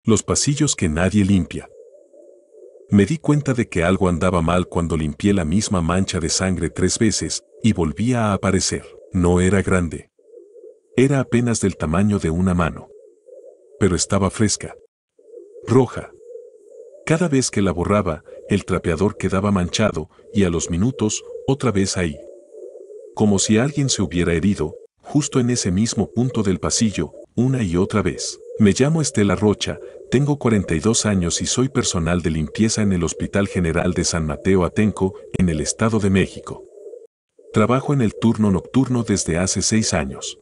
Los pasillos que nadie limpia. Me di cuenta de que algo andaba mal cuando limpié la misma mancha de sangre 3 veces y volvía a aparecer. No era grande. Era apenas del tamaño de una mano. Pero estaba fresca. Roja. Cada vez que la borraba, el trapeador quedaba manchado y a los minutos, otra vez ahí. Como si alguien se hubiera herido, justo en ese mismo punto del pasillo, una y otra vez. Me llamo Estela Rocha, tengo 42 años y soy personal de limpieza en el Hospital General de San Mateo Atenco, en el Estado de México. Trabajo en el turno nocturno desde hace 6 años.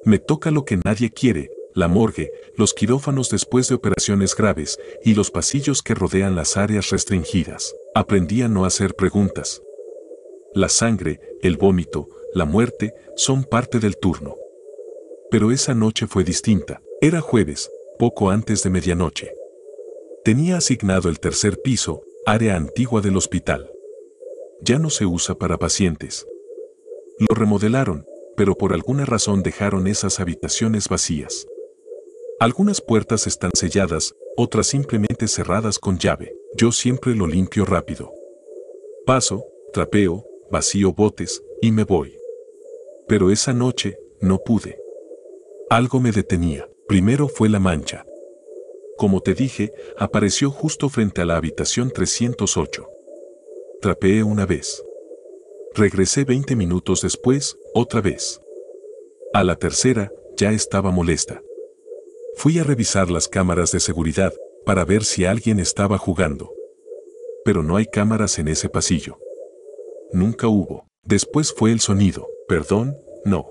Me toca lo que nadie quiere, la morgue, los quirófanos después de operaciones graves y los pasillos que rodean las áreas restringidas. Aprendí a no hacer preguntas. La sangre, el vómito, la muerte son parte del turno. Pero esa noche fue distinta. Era jueves, poco antes de medianoche. Tenía asignado el 3er piso, área antigua del hospital. Ya no se usa para pacientes. Lo remodelaron, pero por alguna razón dejaron esas habitaciones vacías. Algunas puertas están selladas, otras simplemente cerradas con llave. Yo siempre lo limpio rápido. Paso, trapeo, vacío botes y me voy. Pero esa noche no pude. Algo me detenía. Primero fue la mancha. Como te dije, apareció justo frente a la habitación 308. Trapeé una vez. Regresé 20 minutos después, otra vez. A la tercera, ya estaba molesta. Fui a revisar las cámaras de seguridad para ver si alguien estaba jugando. Pero no hay cámaras en ese pasillo. Nunca hubo. Después fue el sonido. Perdón, no.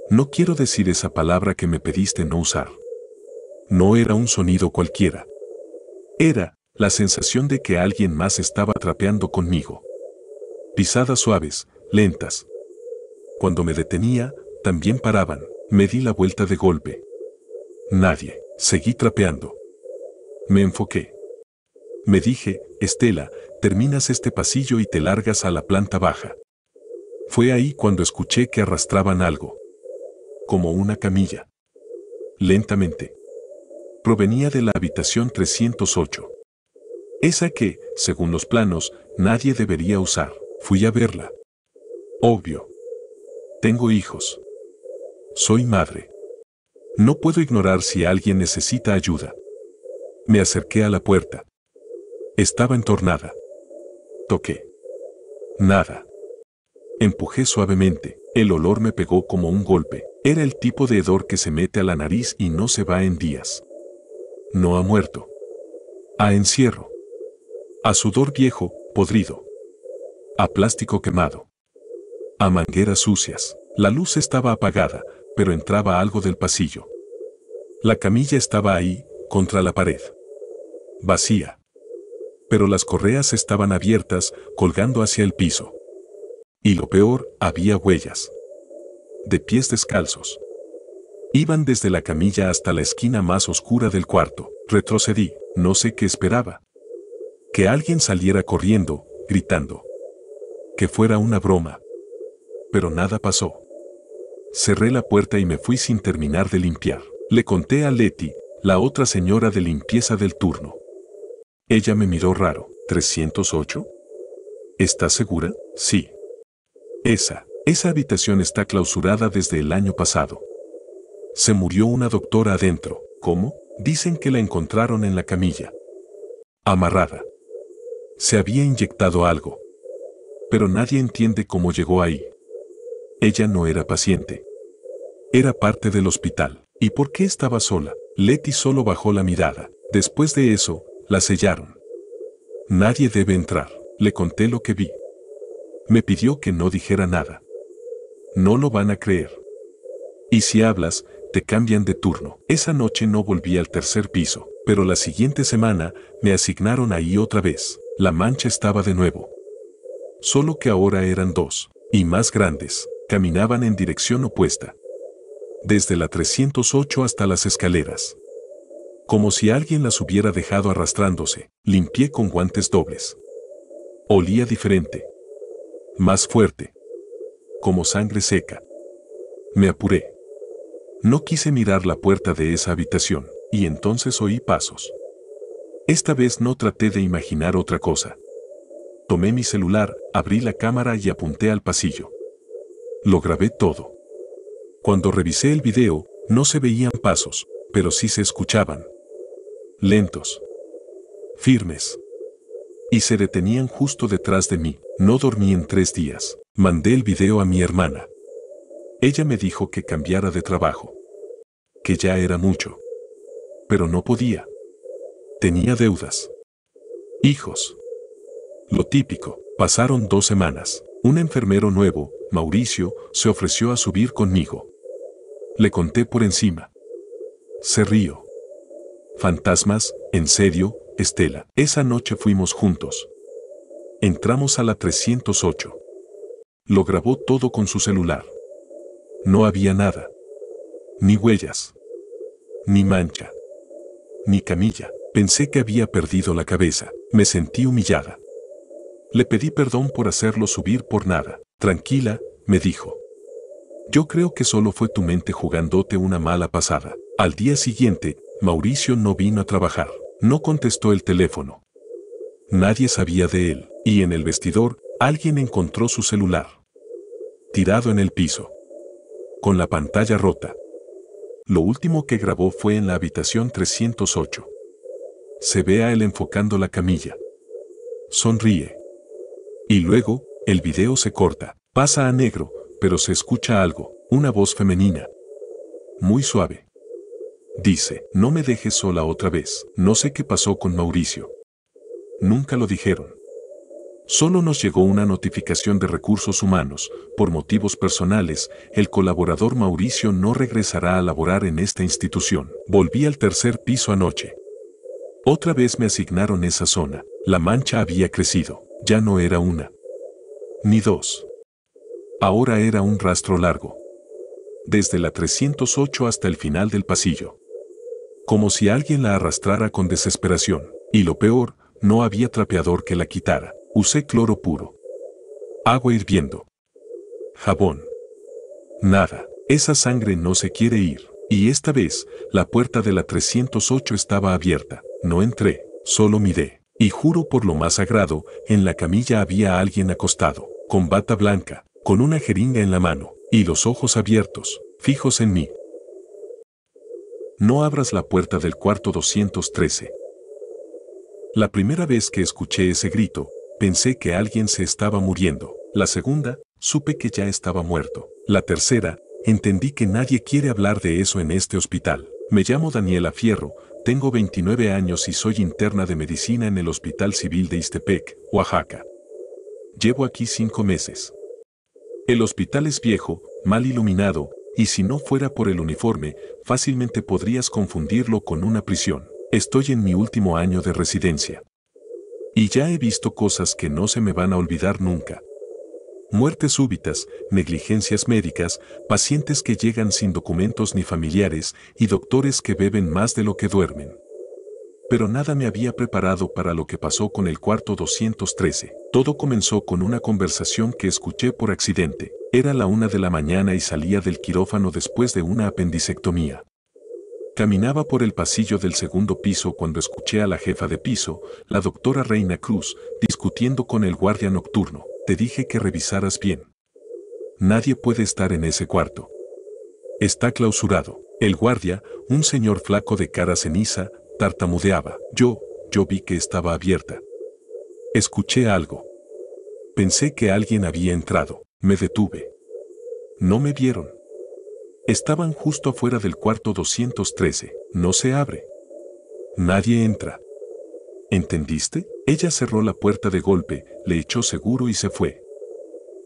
No quiero decir esa palabra que me pediste no usar. No era un sonido cualquiera. Era la sensación de que alguien más estaba trapeando conmigo. Pisadas suaves, lentas. Cuando me detenía, también paraban. Me di la vuelta de golpe. Nadie. Seguí trapeando. Me enfoqué. Me dije, Estela, terminas este pasillo y te largas a la planta baja. Fue ahí cuando escuché que arrastraban algo. Como una camilla. Lentamente. Provenía de la habitación 308. Esa que, según los planos, nadie debería usar. Fui a verla. Obvio. Tengo hijos. Soy madre. No puedo ignorar si alguien necesita ayuda. Me acerqué a la puerta. Estaba entornada. Toqué. Nada. Empujé suavemente. El olor me pegó como un golpe. Era el tipo de hedor que se mete a la nariz y no se va en días. No a muerto. A encierro. A sudor viejo, podrido. A plástico quemado. A mangueras sucias. La luz estaba apagada, pero entraba algo del pasillo. La camilla estaba ahí, contra la pared. Vacía. Pero las correas estaban abiertas, colgando hacia el piso. Y lo peor, había huellas. De pies descalzos. Iban desde la camilla hasta la esquina más oscura del cuarto. Retrocedí, no sé qué esperaba. Que alguien saliera corriendo, gritando. Que fuera una broma. Pero nada pasó. Cerré la puerta y me fui sin terminar de limpiar. Le conté a Leti, la otra señora de limpieza del turno. Ella me miró raro. ¿308? ¿Estás segura? Sí. Esa habitación está clausurada desde el año pasado. Se murió una doctora adentro. ¿Cómo? Dicen que la encontraron en la camilla. Amarrada. Se había inyectado algo. Pero nadie entiende cómo llegó ahí. Ella no era paciente. Era parte del hospital. ¿Y por qué estaba sola? Leti solo bajó la mirada. Después de eso, la sellaron. Nadie debe entrar. Le conté lo que vi. Me pidió que no dijera nada. No lo van a creer. Y si hablas, te cambian de turno. Esa noche no volví al 3er piso, pero la siguiente semana me asignaron ahí otra vez. La mancha estaba de nuevo. Solo que ahora eran 2, y más grandes. Caminaban en dirección opuesta. Desde la 308 hasta las escaleras. Como si alguien las hubiera dejado arrastrándose. Limpié con guantes dobles. Olía diferente. Más fuerte. Como sangre seca. Me apuré. No quise mirar la puerta de esa habitación. y entonces oí pasos. Esta vez no traté de imaginar otra cosa. Tomé mi celular, abrí la cámara y apunté al pasillo. Lo grabé todo. Cuando revisé el video, no se veían pasos, pero sí se escuchaban. Lentos. Firmes. Y se detenían justo detrás de mí. No dormí en 3 días. Mandé el video a mi hermana. Ella me dijo que cambiara de trabajo. Que ya era mucho. Pero no podía. Tenía deudas. Hijos. Lo típico. Pasaron 2 semanas. Un enfermero nuevo, Mauricio, se ofreció a subir conmigo. Le conté por encima. Se rió. Fantasmas, en serio, Estela. Esa noche fuimos juntos. Entramos a la 308. Lo grabó todo con su celular. No había nada. Ni huellas. Ni mancha. Ni camilla. Pensé que había perdido la cabeza. Me sentí humillada. Le pedí perdón por hacerlo subir por nada. Tranquila, me dijo. Yo creo que solo fue tu mente jugándote una mala pasada. Al día siguiente, Mauricio no vino a trabajar. No contestó el teléfono. Nadie sabía de él. Y en el vestidor, alguien encontró su celular. Tirado en el piso. Con la pantalla rota. Lo último que grabó fue en la habitación 308. Se ve a él enfocando la camilla. Sonríe. Y luego, el video se corta. Pasa a negro, pero se escucha algo, una voz femenina. Muy suave. Dice, no me dejes sola otra vez. No sé qué pasó con Mauricio. Nunca lo dijeron. Solo nos llegó una notificación de recursos humanos. Por motivos personales, el colaborador Mauricio no regresará a laborar en esta institución. Volví al 3er piso anoche. Otra vez me asignaron esa zona. La mancha había crecido. Ya no era una. Ni 2. Ahora era un rastro largo. Desde la 308 hasta el final del pasillo. Como si alguien la arrastrara con desesperación. Y lo peor, no había trapeador que la quitara. Usé cloro puro. Agua hirviendo. Jabón. Nada. Esa sangre no se quiere ir. Y esta vez, la puerta de la 308 estaba abierta. No entré, solo miré. Y juro por lo más sagrado, en la camilla había alguien acostado, con bata blanca, con una jeringa en la mano, y los ojos abiertos, fijos en mí. No abras la puerta del cuarto 213. La primera vez que escuché ese grito, pensé que alguien se estaba muriendo. La segunda, supe que ya estaba muerto. La tercera, entendí que nadie quiere hablar de eso en este hospital. Me llamo Daniela Fierro, tengo 29 años y soy interna de medicina en el Hospital Civil de Ixtepec, Oaxaca. Llevo aquí 5 meses. El hospital es viejo, mal iluminado, y si no fuera por el uniforme, fácilmente podrías confundirlo con una prisión. Estoy en mi último año de residencia. Y ya he visto cosas que no se me van a olvidar nunca. Muertes súbitas, negligencias médicas, pacientes que llegan sin documentos ni familiares y doctores que beben más de lo que duermen. Pero nada me había preparado para lo que pasó con el cuarto 213. Todo comenzó con una conversación que escuché por accidente. Era la 1 de la mañana y salía del quirófano después de una apendicectomía. Caminaba por el pasillo del 2º piso cuando escuché a la jefa de piso, la doctora Reina Cruz, discutiendo con el guardia nocturno. Te dije que revisaras bien. Nadie puede estar en ese cuarto. Está clausurado. El guardia, un señor flaco de cara ceniza, tartamudeaba. Yo vi que estaba abierta. Escuché algo. Pensé que alguien había entrado. Me detuve. No me vieron. Estaban justo afuera del cuarto 213. No se abre. Nadie entra. ¿Entendiste? Ella cerró la puerta de golpe, le echó seguro y se fue.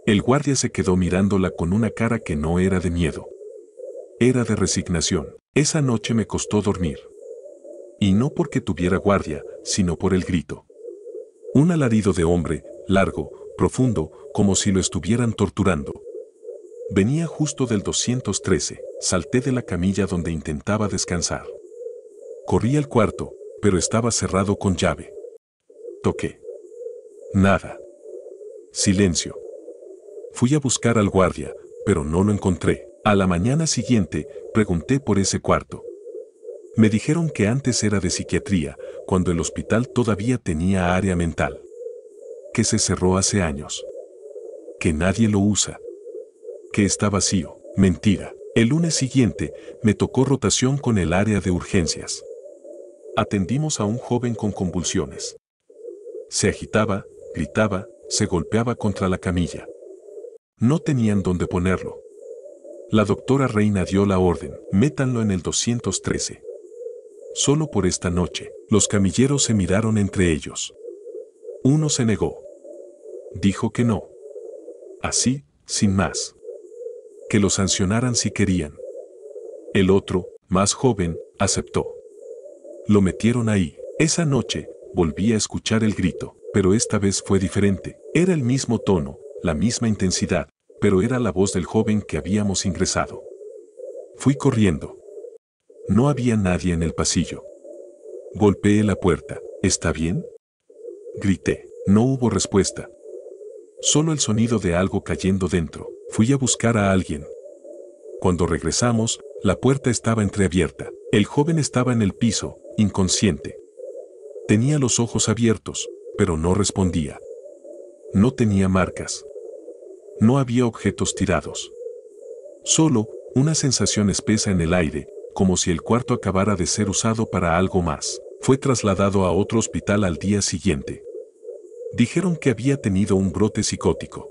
El guardia se quedó mirándola con una cara que no era de miedo. Era de resignación. Esa noche me costó dormir. Y no porque tuviera guardia, sino por el grito. Un alarido de hombre, largo, profundo, como si lo estuvieran torturando. Venía justo del 213, salté de la camilla donde intentaba descansar. Corrí al cuarto, pero estaba cerrado con llave. Toqué. Nada. Silencio. Fui a buscar al guardia, pero no lo encontré. A la mañana siguiente, pregunté por ese cuarto. Me dijeron que antes era de psiquiatría, cuando el hospital todavía tenía área mental. Que se cerró hace años. Que nadie lo usa. Que está vacío. Mentira. El lunes siguiente, me tocó rotación con el área de urgencias. Atendimos a un joven con convulsiones. Se agitaba, gritaba, se golpeaba contra la camilla. No tenían dónde ponerlo. La doctora Reina dio la orden, métanlo en el 213. Solo por esta noche, los camilleros se miraron entre ellos. Uno se negó. Dijo que no. Así, sin más. Que lo sancionaran si querían. El otro, más joven, aceptó. Lo metieron ahí. Esa noche, volví a escuchar el grito, pero esta vez fue diferente. Era el mismo tono, la misma intensidad, pero era la voz del joven que habíamos ingresado. Fui corriendo. No había nadie en el pasillo. Golpeé la puerta. ¿Está bien?, grité. No hubo respuesta. Solo el sonido de algo cayendo dentro. Fui a buscar a alguien. Cuando regresamos, la puerta estaba entreabierta. El joven estaba en el piso, inconsciente. Tenía los ojos abiertos, pero no respondía. No tenía marcas. No había objetos tirados. Solo una sensación espesa en el aire, como si el cuarto acabara de ser usado para algo más. Fue trasladado a otro hospital al día siguiente. Dijeron que había tenido un brote psicótico.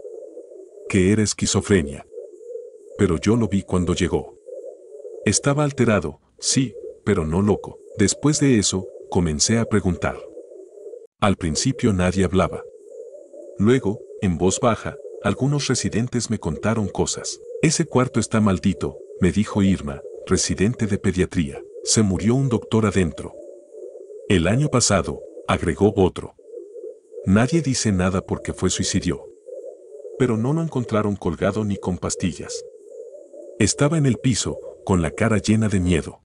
Que era esquizofrenia. Pero yo lo vi cuando llegó. Estaba alterado, sí, pero no loco. Después de eso, comencé a preguntar. Al principio nadie hablaba. Luego, en voz baja, algunos residentes me contaron cosas. Ese cuarto está maldito, me dijo Irma, residente de pediatría. Se murió un doctor adentro. El año pasado, agregó otro. Nadie dice nada porque fue suicidio. Pero no lo encontraron colgado ni con pastillas. Estaba en el piso, con la cara llena de miedo.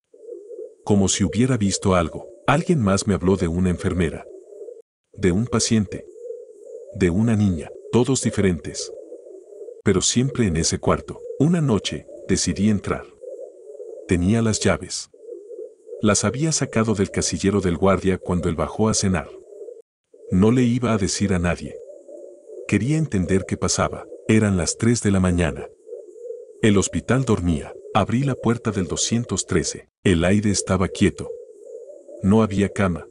Como si hubiera visto algo. Alguien más me habló de una enfermera. De un paciente. De una niña, todos diferentes. Pero siempre en ese cuarto. Una noche, decidí entrar. Tenía las llaves. Las había sacado del casillero del guardia cuando él bajó a cenar. No le iba a decir a nadie. Quería entender qué pasaba. Eran las 3 de la mañana. El hospital dormía. Abrí la puerta del 213. El aire estaba quieto. No había cama.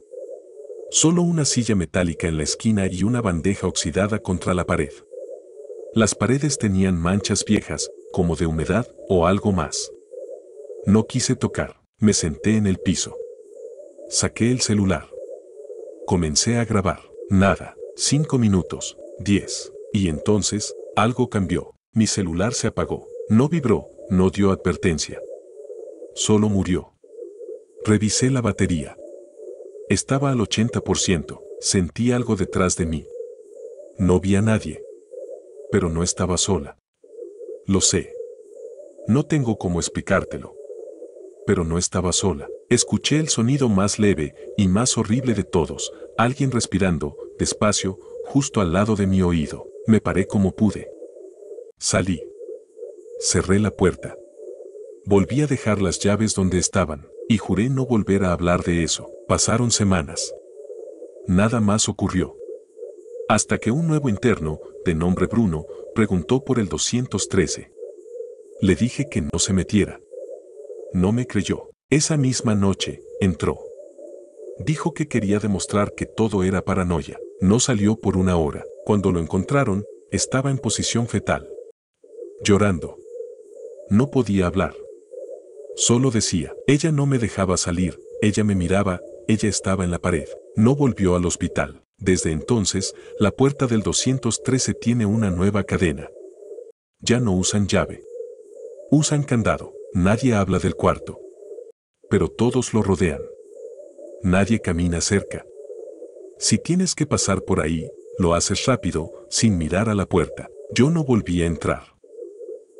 Solo una silla metálica en la esquina y una bandeja oxidada contra la pared. Las paredes tenían manchas viejas, como de humedad o algo más. No quise tocar. Me senté en el piso. Saqué el celular. Comencé a grabar. Nada. 5 minutos. 10. Y entonces, algo cambió. Mi celular se apagó. No vibró, no dio advertencia. Solo murió. Revisé la batería. Estaba al 80%. Sentí algo detrás de mí. No vi a nadie. Pero no estaba sola. Lo sé. No tengo cómo explicártelo. Pero no estaba sola. Escuché el sonido más leve y más horrible de todos, alguien respirando, despacio, justo al lado de mi oído. Me paré como pude. Salí. Cerré la puerta. Volví a dejar las llaves donde estaban, y juré no volver a hablar de eso. Pasaron semanas. Nada más ocurrió. Hasta que un nuevo interno, de nombre Bruno, preguntó por el 213. Le dije que no se metiera. No me creyó. Esa misma noche, entró. Dijo que quería demostrar que todo era paranoia. No salió por una hora. Cuando lo encontraron, estaba en posición fetal. Llorando. No podía hablar. Solo decía, ella no me dejaba salir, ella me miraba, ella estaba en la pared. No volvió al hospital. Desde entonces, la puerta del 213 tiene una nueva cadena. Ya no usan llave. Usan candado. Nadie habla del cuarto. Pero todos lo rodean. Nadie camina cerca. Si tienes que pasar por ahí, lo haces rápido, sin mirar a la puerta. Yo no volví a entrar.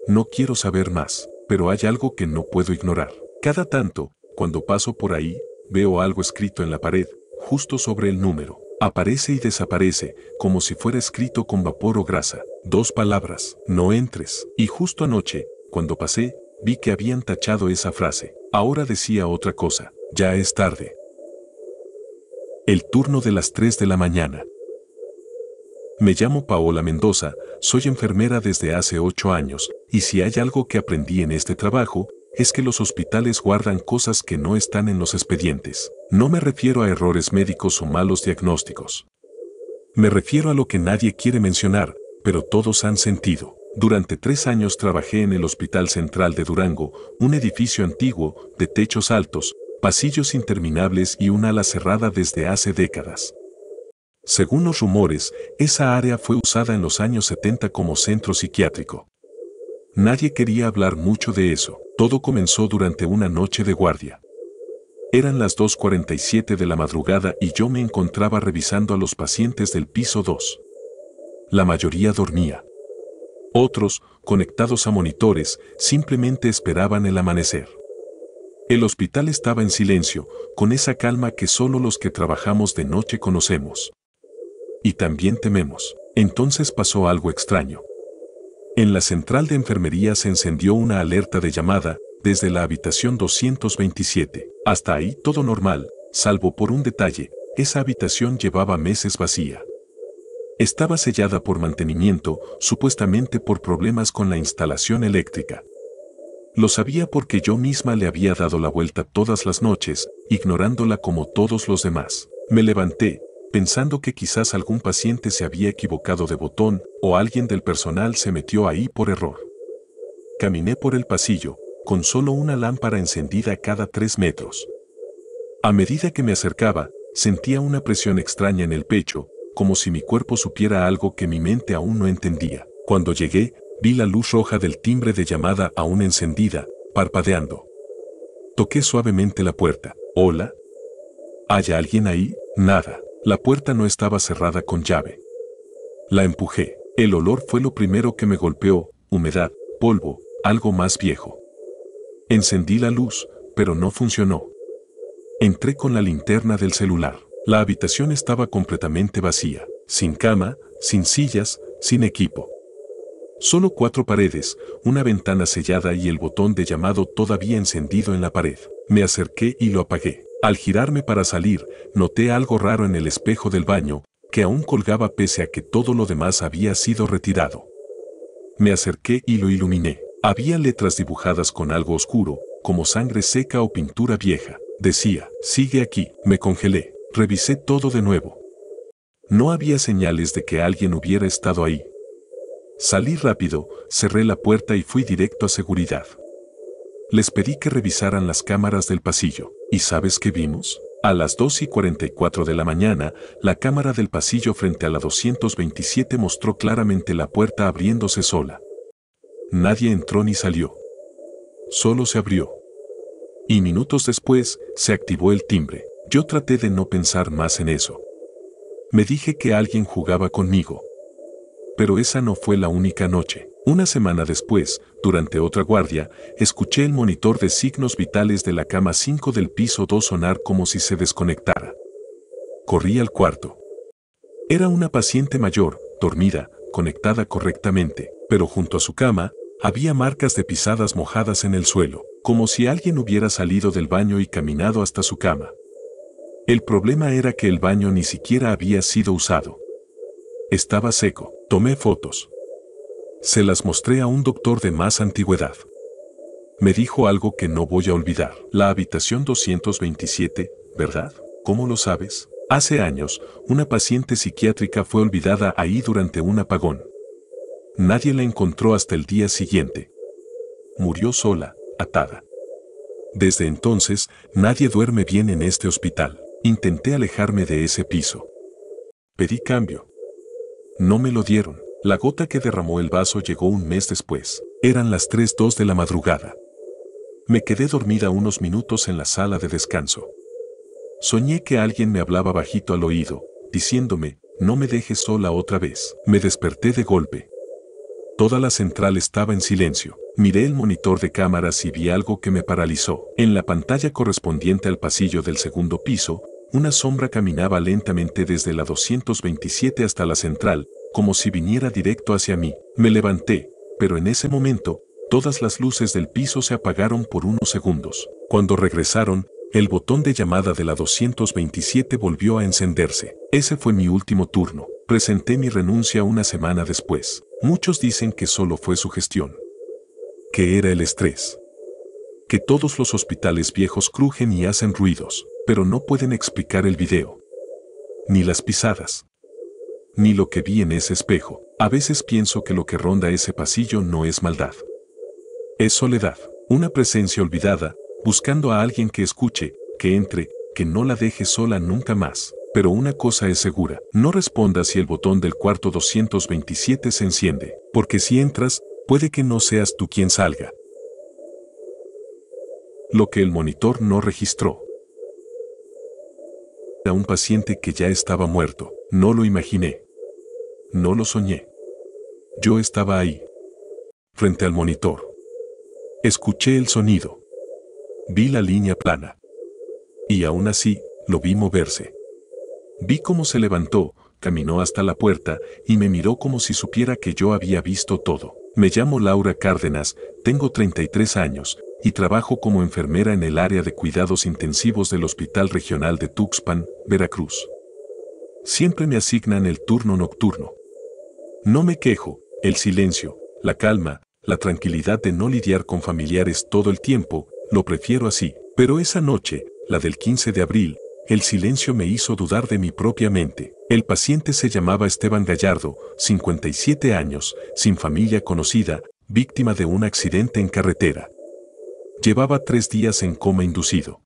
No quiero saber más, pero hay algo que no puedo ignorar. Cada tanto, cuando paso por ahí, veo algo escrito en la pared, justo sobre el número. Aparece y desaparece, como si fuera escrito con vapor o grasa. 2 palabras, no entres. Y justo anoche, cuando pasé, vi que habían tachado esa frase. Ahora decía otra cosa. Ya es tarde. El turno de las 3 de la mañana. Me llamo Paola Mendoza, soy enfermera desde hace 8 años, y si hay algo que aprendí en este trabajo, es que los hospitales guardan cosas que no están en los expedientes. No me refiero a errores médicos o malos diagnósticos. Me refiero a lo que nadie quiere mencionar, pero todos han sentido. Durante 3 años trabajé en el Hospital Central de Durango, un edificio antiguo, de techos altos, pasillos interminables y un ala cerrada desde hace décadas. Según los rumores, esa área fue usada en los años 70 como centro psiquiátrico. Nadie quería hablar mucho de eso. Todo comenzó durante una noche de guardia. Eran las 2:47 de la madrugada y yo me encontraba revisando a los pacientes del piso 2. La mayoría dormía. Otros, conectados a monitores, simplemente esperaban el amanecer. El hospital estaba en silencio, con esa calma que solo los que trabajamos de noche conocemos. Y también tememos. Entonces pasó algo extraño. En la central de enfermería se encendió una alerta de llamada, desde la habitación 227. Hasta ahí todo normal, salvo por un detalle, esa habitación llevaba meses vacía. Estaba sellada por mantenimiento, supuestamente por problemas con la instalación eléctrica. Lo sabía porque yo misma le había dado la vuelta todas las noches, ignorándola como todos los demás. Me levanté, pensando que quizás algún paciente se había equivocado de botón o alguien del personal se metió ahí por error. Caminé por el pasillo, con solo una lámpara encendida cada 3 metros. A medida que me acercaba, sentía una presión extraña en el pecho, como si mi cuerpo supiera algo que mi mente aún no entendía. Cuando llegué, vi la luz roja del timbre de llamada aún encendida, parpadeando. Toqué suavemente la puerta. ¿Hola? ¿Hay alguien ahí? Nada. La puerta no estaba cerrada con llave. La empujé. El olor fue lo primero que me golpeó, humedad, polvo, algo más viejo. Encendí la luz, pero no funcionó. Entré con la linterna del celular. La habitación estaba completamente vacía, sin cama, sin sillas, sin equipo. Solo 4 paredes, una ventana sellada y el botón de llamado todavía encendido en la pared. Me acerqué y lo apagué. Al girarme para salir, noté algo raro en el espejo del baño, que aún colgaba pese a que todo lo demás había sido retirado. Me acerqué y lo iluminé. Había letras dibujadas con algo oscuro, como sangre seca o pintura vieja. Decía, sigue aquí. Me congelé. Revisé todo de nuevo. No había señales de que alguien hubiera estado ahí. Salí rápido, cerré la puerta y fui directo a seguridad. Les pedí que revisaran las cámaras del pasillo. ¿Y sabes qué vimos? A las 2:44 de la mañana, la cámara del pasillo frente a la 227 mostró claramente la puerta abriéndose sola. Nadie entró ni salió. Solo se abrió. Y minutos después, se activó el timbre. Yo traté de no pensar más en eso. Me dije que alguien jugaba conmigo. Pero esa no fue la única noche. Una semana después, durante otra guardia, escuché el monitor de signos vitales de la cama 5 del piso 2 sonar como si se desconectara. Corrí al cuarto. Era una paciente mayor, dormida, conectada correctamente, pero junto a su cama, había marcas de pisadas mojadas en el suelo, como si alguien hubiera salido del baño y caminado hasta su cama. El problema era que el baño ni siquiera había sido usado. Estaba seco. Tomé fotos. Se las mostré a un doctor de más antigüedad. Me dijo algo que no voy a olvidar. La habitación 227, ¿verdad? ¿Cómo lo sabes? Hace años, una paciente psiquiátrica fue olvidada ahí durante un apagón. Nadie la encontró hasta el día siguiente. Murió sola, atada. Desde entonces, nadie duerme bien en este hospital. Intenté alejarme de ese piso. Pedí cambio. No me lo dieron. La gota que derramó el vaso llegó un mes después. Eran las 3:02 de la madrugada. Me quedé dormida unos minutos en la sala de descanso. Soñé que alguien me hablaba bajito al oído, diciéndome, no me dejes sola otra vez. Me desperté de golpe. Toda la central estaba en silencio. Miré el monitor de cámaras y vi algo que me paralizó. En la pantalla correspondiente al pasillo del segundo piso, una sombra caminaba lentamente desde la 227 hasta la central, como si viniera directo hacia mí. Me levanté, pero en ese momento, todas las luces del piso se apagaron por unos segundos. Cuando regresaron, El botón de llamada de la 227 volvió a encenderse. Ese fue mi último turno. Presenté mi renuncia una semana después. Muchos dicen que solo fue sugestión. Que era el estrés. Que todos los hospitales viejos crujen y hacen ruidos, pero no pueden explicar el video. Ni las pisadas. Ni lo que vi en ese espejo. A veces pienso que lo que ronda ese pasillo no es maldad. Es soledad. Una presencia olvidada, buscando a alguien que escuche, que entre, que no la deje sola nunca más. Pero una cosa es segura, no responda si el botón del cuarto 227 se enciende, porque si entras, puede que no seas tú quien salga. Lo que el monitor no registró. A un paciente que ya estaba muerto, no lo imaginé. No lo soñé. Yo estaba ahí, frente al monitor. Escuché el sonido. Vi la línea plana. Y aún así, lo vi moverse. Vi cómo se levantó, caminó hasta la puerta y me miró como si supiera que yo había visto todo. Me llamo Laura Cárdenas, tengo 33 años y trabajo como enfermera en el área de cuidados intensivos del Hospital Regional de Tuxpan, Veracruz. Siempre me asignan el turno nocturno. No me quejo, el silencio, la calma, la tranquilidad de no lidiar con familiares todo el tiempo, lo prefiero así. Pero esa noche, la del 15 de abril, el silencio me hizo dudar de mi propia mente. El paciente se llamaba Esteban Gallardo, 57 años, sin familia conocida, víctima de un accidente en carretera. Llevaba 3 días en coma inducido.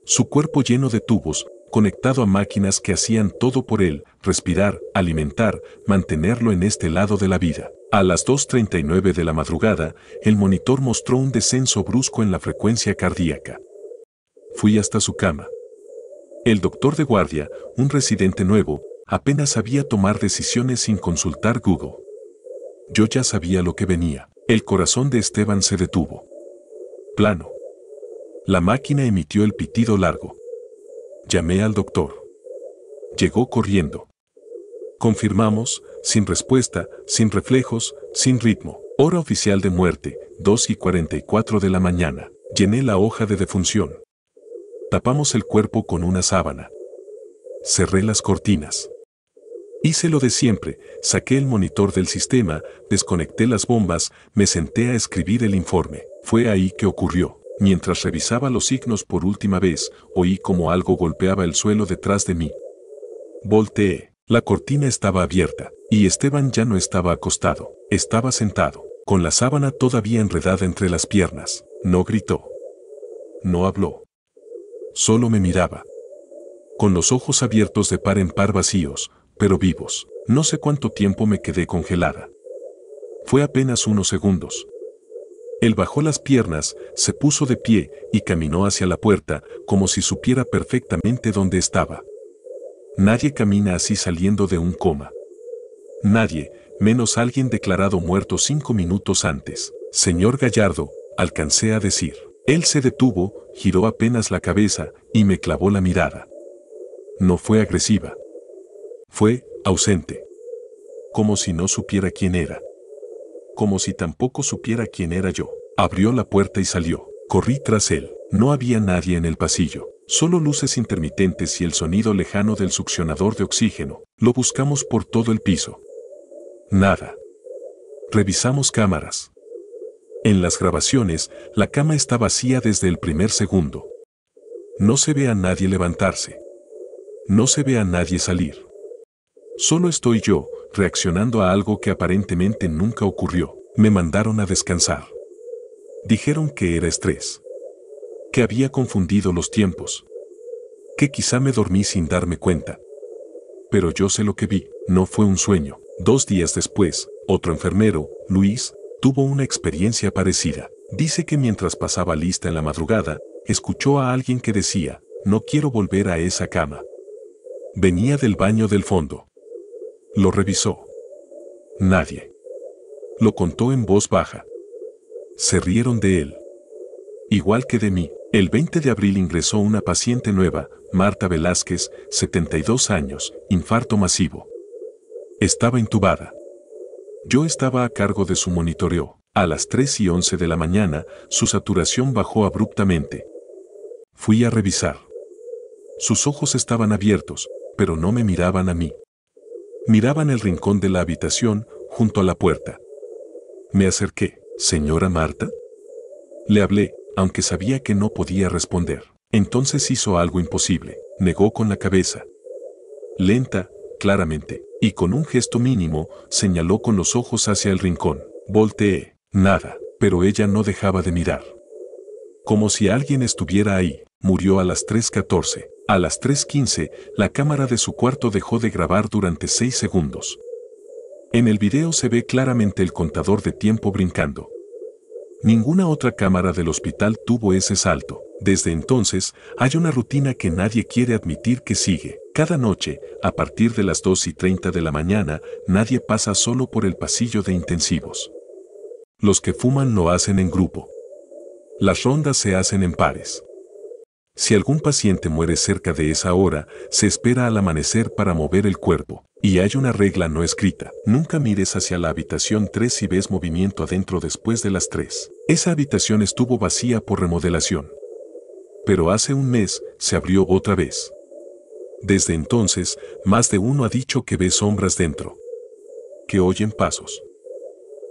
Su cuerpo lleno de tubos, conectado a máquinas que hacían todo por él, respirar, alimentar, mantenerlo en este lado de la vida. A las 2:39 de la madrugada, el monitor mostró un descenso brusco en la frecuencia cardíaca. Fui hasta su cama. El doctor de guardia, un residente nuevo, apenas sabía tomar decisiones sin consultar Google. Yo ya sabía lo que venía. El corazón de Esteban se detuvo. Plano. La máquina emitió el pitido largo. Llamé al doctor. Llegó corriendo. Confirmamos, sin respuesta, sin reflejos, sin ritmo. Hora oficial de muerte, 2:44 de la mañana. Llené la hoja de defunción. Tapamos el cuerpo con una sábana. Cerré las cortinas. Hice lo de siempre, saqué el monitor del sistema, desconecté las bombas, me senté a escribir el informe. Fue ahí que ocurrió. Mientras revisaba los signos por última vez, oí como algo golpeaba el suelo detrás de mí. Volteé. La cortina estaba abierta, y Esteban ya no estaba acostado, estaba sentado, con la sábana todavía enredada entre las piernas. No gritó. No habló. Solo me miraba. Con los ojos abiertos de par en par vacíos, pero vivos. No sé cuánto tiempo me quedé congelada. Fue apenas unos segundos. Él bajó las piernas, se puso de pie y caminó hacia la puerta, como si supiera perfectamente dónde estaba. Nadie camina así saliendo de un coma. Nadie, menos alguien declarado muerto 5 minutos antes. Señor Gallardo, alcancé a decir. Él se detuvo, giró apenas la cabeza y me clavó la mirada. No fue agresiva. Fue ausente. Como si no supiera quién era. Como si tampoco supiera quién era yo. Abrió la puerta y salió. Corrí tras él. No había nadie en el pasillo. Solo luces intermitentes y el sonido lejano del succionador de oxígeno. Lo buscamos por todo el piso. Nada. Revisamos cámaras. En las grabaciones, la cama está vacía desde el primer segundo. No se ve a nadie levantarse. No se ve a nadie salir. Solo estoy yo, reaccionando a algo que aparentemente nunca ocurrió. Me mandaron a descansar. Dijeron que era estrés. Que había confundido los tiempos. Que quizá me dormí sin darme cuenta. Pero yo sé lo que vi, no fue un sueño. 2 días después, otro enfermero, Luis, tuvo una experiencia parecida. Dice que mientras pasaba lista en la madrugada, escuchó a alguien que decía, no quiero volver a esa cama. Venía del baño del fondo. Lo revisó. Nadie. Lo contó en voz baja. Se rieron de él. Igual que de mí. El 20 de abril ingresó una paciente nueva, Marta Velázquez, 72 años, infarto masivo. Estaba intubada. Yo estaba a cargo de su monitoreo. A las 3:11 de la mañana, su saturación bajó abruptamente. Fui a revisar. Sus ojos estaban abiertos, pero no me miraban a mí. Miraban el rincón de la habitación, junto a la puerta. Me acerqué. ¿Señora Marta? Le hablé, aunque sabía que no podía responder. Entonces hizo algo imposible. Negó con la cabeza. Lenta, claramente, y con un gesto mínimo, señaló con los ojos hacia el rincón. Volteé. Nada, pero ella no dejaba de mirar. Como si alguien estuviera ahí. Murió a las 3:14. A las 3:15, la cámara de su cuarto dejó de grabar durante 6 segundos. En el video se ve claramente el contador de tiempo brincando. Ninguna otra cámara del hospital tuvo ese salto. Desde entonces, hay una rutina que nadie quiere admitir que sigue. Cada noche, a partir de las 2:30 de la mañana, nadie pasa solo por el pasillo de intensivos. Los que fuman lo hacen en grupo. Las rondas se hacen en pares. Si algún paciente muere cerca de esa hora, se espera al amanecer para mover el cuerpo. Y hay una regla no escrita. Nunca mires hacia la habitación 3 si ves movimiento adentro después de las 3. Esa habitación estuvo vacía por remodelación. Pero hace un mes, se abrió otra vez. Desde entonces, más de uno ha dicho que ve sombras dentro. Que oyen pasos.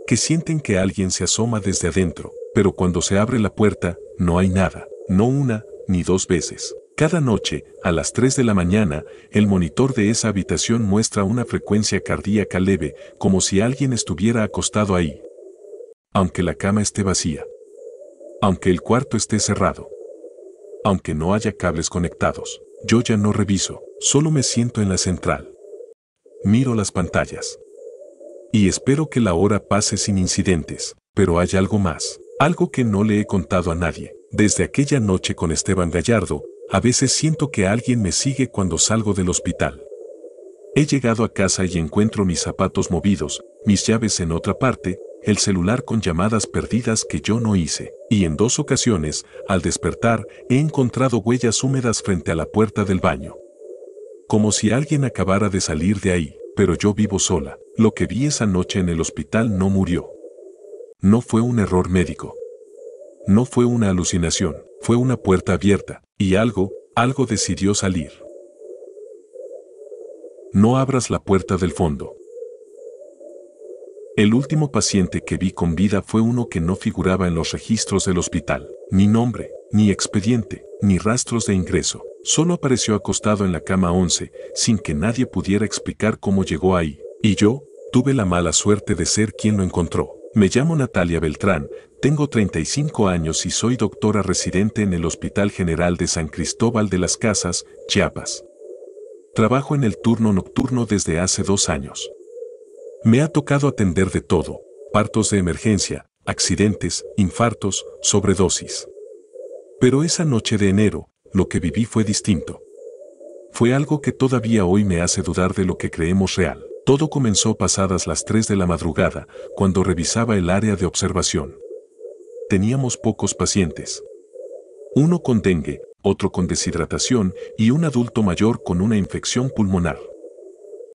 Que sienten que alguien se asoma desde adentro. Pero cuando se abre la puerta, no hay nada. No una, ni 2 veces. Cada noche, a las 3 de la mañana, el monitor de esa habitación muestra una frecuencia cardíaca leve, como si alguien estuviera acostado ahí. Aunque la cama esté vacía. Aunque el cuarto esté cerrado. Aunque no haya cables conectados. Yo ya no reviso, solo me siento en la central. Miro las pantallas. Y espero que la hora pase sin incidentes, pero hay algo más. Algo que no le he contado a nadie. Desde aquella noche con Esteban Gallardo, a veces siento que alguien me sigue cuando salgo del hospital. He llegado a casa y encuentro mis zapatos movidos, mis llaves en otra parte, el celular con llamadas perdidas que yo no hice. Y en 2 ocasiones, al despertar, he encontrado huellas húmedas frente a la puerta del baño. Como si alguien acabara de salir de ahí, pero yo vivo sola. Lo que vi esa noche en el hospital no murió. No fue un error médico. No fue una alucinación, fue una puerta abierta, y algo decidió salir. No abras la puerta del fondo. El último paciente que vi con vida fue uno que no figuraba en los registros del hospital. Ni nombre, ni expediente, ni rastros de ingreso. Solo apareció acostado en la cama 11, sin que nadie pudiera explicar cómo llegó ahí. Y yo, tuve la mala suerte de ser quien lo encontró. Me llamo Natalia Beltrán, tengo 35 años y soy doctora residente en el Hospital General de San Cristóbal de las Casas, Chiapas. Trabajo en el turno nocturno desde hace 2 años. Me ha tocado atender de todo: partos de emergencia, accidentes, infartos, sobredosis. Pero esa noche de enero, lo que viví fue distinto. Fue algo que todavía hoy me hace dudar de lo que creemos real. Todo comenzó pasadas las 3 de la madrugada, cuando revisaba el área de observación. Teníamos pocos pacientes. Uno con dengue, otro con deshidratación y un adulto mayor con una infección pulmonar.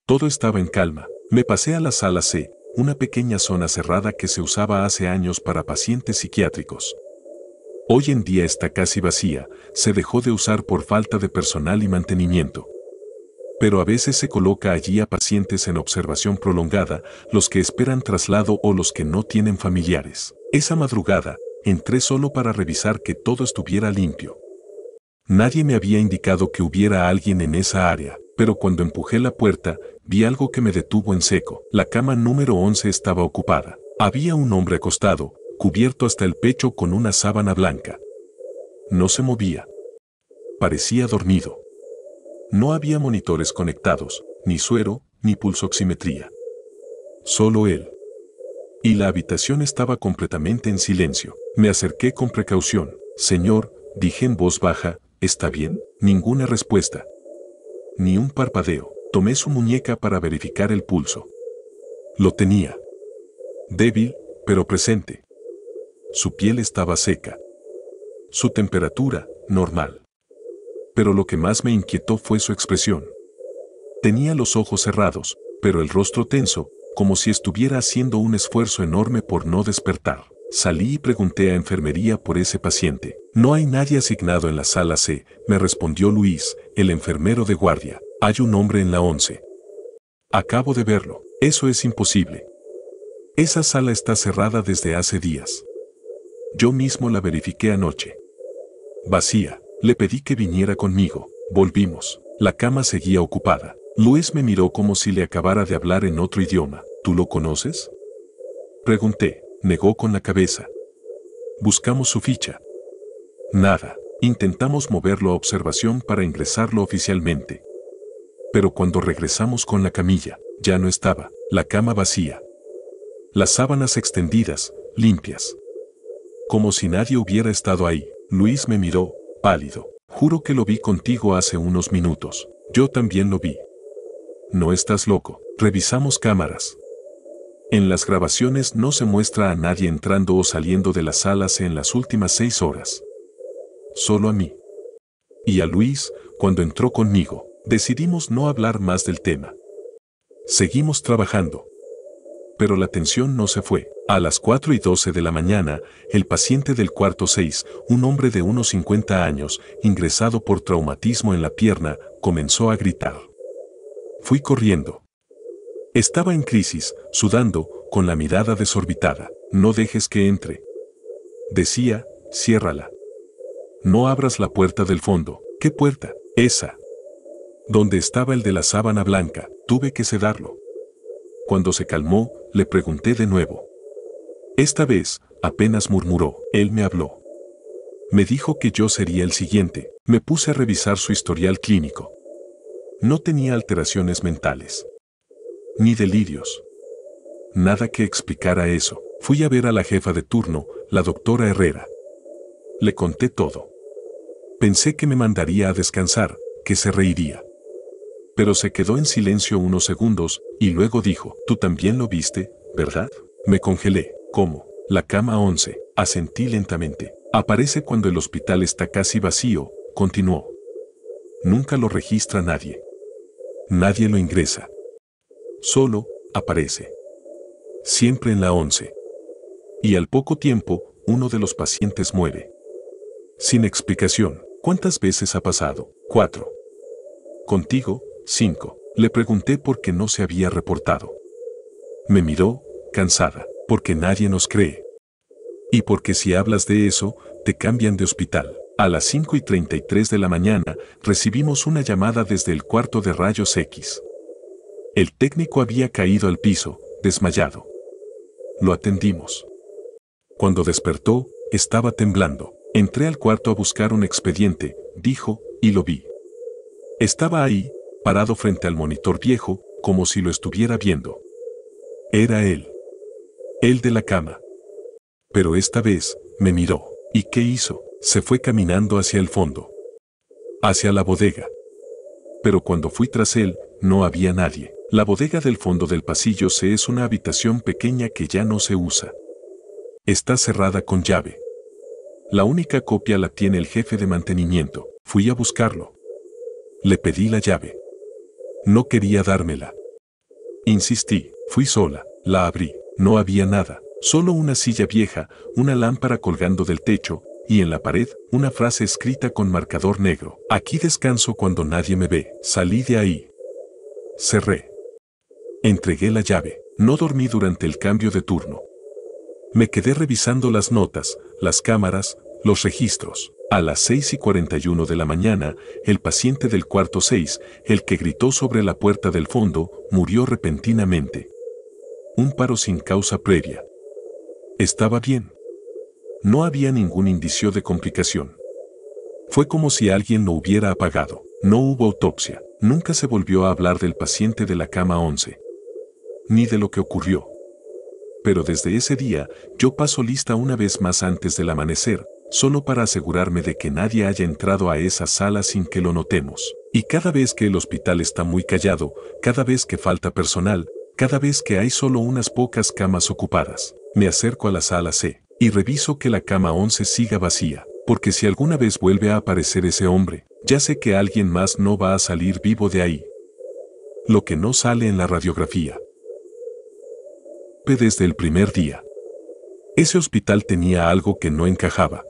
Todo estaba en calma. Me pasé a la sala C, una pequeña zona cerrada que se usaba hace años para pacientes psiquiátricos. Hoy en día está casi vacía, se dejó de usar por falta de personal y mantenimiento. Pero a veces se coloca allí a pacientes en observación prolongada, los que esperan traslado o los que no tienen familiares. Esa madrugada, entré solo para revisar que todo estuviera limpio. Nadie me había indicado que hubiera alguien en esa área, pero cuando empujé la puerta, vi algo que me detuvo en seco. La cama número 11 estaba ocupada. Había un hombre acostado, cubierto hasta el pecho con una sábana blanca. No se movía. Parecía dormido. No había monitores conectados, ni suero, ni pulsoximetría. Solo él. Y la habitación estaba completamente en silencio. Me acerqué con precaución. Señor, dije en voz baja, ¿está bien? Ninguna respuesta. Ni un parpadeo. Tomé su muñeca para verificar el pulso. Lo tenía. Débil, pero presente. Su piel estaba seca. Su temperatura, normal. Pero lo que más me inquietó fue su expresión. Tenía los ojos cerrados, pero el rostro tenso, como si estuviera haciendo un esfuerzo enorme por no despertar. Salí y pregunté a enfermería por ese paciente. No hay nadie asignado en la sala C, me respondió Luis, el enfermero de guardia. Hay un hombre en la 11. Acabo de verlo. Eso es imposible. Esa sala está cerrada desde hace días. Yo mismo la verifiqué anoche. Vacía. Le pedí que viniera conmigo. Volvimos. La cama seguía ocupada. Luis me miró como si le acabara de hablar en otro idioma. ¿Tú lo conoces?, pregunté. Negó con la cabeza. Buscamos su ficha. Nada. Intentamos moverlo a observación para ingresarlo oficialmente. Pero cuando regresamos con la camilla, ya no estaba. La cama vacía. Las sábanas extendidas, limpias. Como si nadie hubiera estado ahí. Luis me miró, pálido. Juro que lo vi contigo hace unos minutos. Yo también lo vi. No estás loco. Revisamos cámaras. En las grabaciones no se muestra a nadie entrando o saliendo de las salas en las últimas 6 horas. Solo a mí. Y a Luis, cuando entró conmigo. Decidimos no hablar más del tema. Seguimos trabajando. Pero la tensión no se fue. A las 4:12 de la mañana, el paciente del cuarto 6, un hombre de unos 50 años, ingresado por traumatismo en la pierna, comenzó a gritar. Fui corriendo. Estaba en crisis, sudando, con la mirada desorbitada. No dejes que entre. Decía, ciérrala. No abras la puerta del fondo. ¿Qué puerta? Esa. Donde estaba el de la sábana blanca. Tuve que sedarlo. Cuando se calmó, le pregunté de nuevo. Esta vez, apenas murmuró. Él me habló. Me dijo que yo sería el siguiente. Me puse a revisar su historial clínico. No tenía alteraciones mentales. Ni delirios. Nada que explicara eso. Fui a ver a la jefa de turno, la doctora Herrera. Le conté todo. Pensé que me mandaría a descansar, que se reiría. Pero se quedó en silencio unos segundos, y luego dijo, «Tú también lo viste, ¿verdad?». Me congelé. ¿Cómo? La cama 11, asentí lentamente. Aparece cuando el hospital está casi vacío, continuó. Nunca lo registra nadie. Nadie lo ingresa. Solo, aparece. Siempre en la 11. Y al poco tiempo, uno de los pacientes muere. Sin explicación. ¿Cuántas veces ha pasado? 4. Contigo, 5. Le pregunté por qué no se había reportado. Me miró, cansada, porque nadie nos cree. Y porque si hablas de eso, te cambian de hospital. A las 5:33 de la mañana, recibimos una llamada desde el cuarto de rayos X. El técnico había caído al piso, desmayado. Lo atendimos. Cuando despertó, estaba temblando. Entré al cuarto a buscar un expediente, dijo, y lo vi. Estaba ahí, parado frente al monitor viejo, como si lo estuviera viendo. Era él. Él de la cama. Pero esta vez, me miró. ¿Y qué hizo? Se fue caminando hacia el fondo. Hacia la bodega. Pero cuando fui tras él, no había nadie. La bodega del fondo del pasillo C es una habitación pequeña que ya no se usa. Está cerrada con llave. La única copia la tiene el jefe de mantenimiento. Fui a buscarlo. Le pedí la llave. No quería dármela. Insistí. Fui sola. La abrí. No había nada. Solo una silla vieja, una lámpara colgando del techo, y en la pared, una frase escrita con marcador negro. Aquí descanso cuando nadie me ve. Salí de ahí. Cerré. Entregué la llave. No dormí durante el cambio de turno. Me quedé revisando las notas, las cámaras, los registros. A las 6:41 de la mañana, el paciente del cuarto 6, el que gritó sobre la puerta del fondo, murió repentinamente. Un paro sin causa previa. Estaba bien. No había ningún indicio de complicación. Fue como si alguien lo hubiera apagado. No hubo autopsia. Nunca se volvió a hablar del paciente de la cama 11. Ni de lo que ocurrió. Pero desde ese día, yo paso lista una vez más antes del amanecer, solo para asegurarme de que nadie haya entrado a esa sala sin que lo notemos. Y cada vez que el hospital está muy callado, cada vez que falta personal, cada vez que hay solo unas pocas camas ocupadas, me acerco a la sala C y reviso que la cama 11 siga vacía, porque si alguna vez vuelve a aparecer ese hombre, ya sé que alguien más no va a salir vivo de ahí. Lo que no sale en la radiografía. Desde el primer día. Ese hospital tenía algo que no encajaba.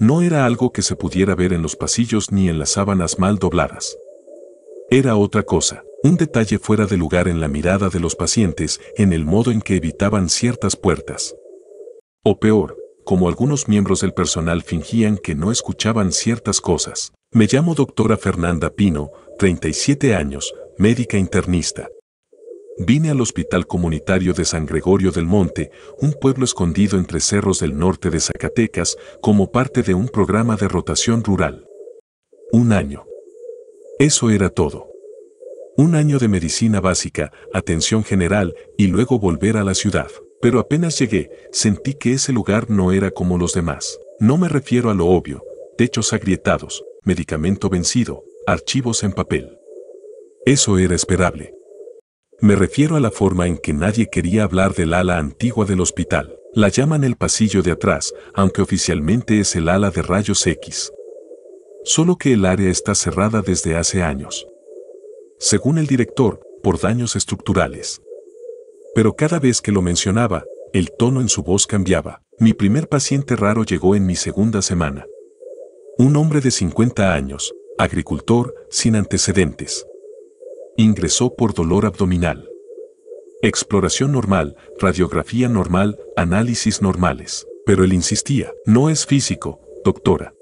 No era algo que se pudiera ver en los pasillos ni en las sábanas mal dobladas. Era otra cosa, un detalle fuera de lugar en la mirada de los pacientes, en el modo en que evitaban ciertas puertas. O peor, como algunos miembros del personal fingían que no escuchaban ciertas cosas. Me llamo doctora Fernanda Pino, 37 años, médica internista. Vine al Hospital Comunitario de San Gregorio del Monte, un pueblo escondido entre cerros del norte de Zacatecas, como parte de un programa de rotación rural. Un año. Eso era todo. Un año de medicina básica, atención general y luego volver a la ciudad. Pero apenas llegué, sentí que ese lugar no era como los demás. No me refiero a lo obvio, techos agrietados, medicamento vencido, archivos en papel. Eso era esperable. Me refiero a la forma en que nadie quería hablar del ala antigua del hospital. La llaman el pasillo de atrás, aunque oficialmente es el ala de rayos X. Solo que el área está cerrada desde hace años. Según el director, por daños estructurales. Pero cada vez que lo mencionaba, el tono en su voz cambiaba. Mi primer paciente raro llegó en mi segunda semana. Un hombre de 50 años, agricultor, sin antecedentes. Ingresó por dolor abdominal. Exploración normal, radiografía normal, análisis normales. Pero él insistía, no es físico, doctora.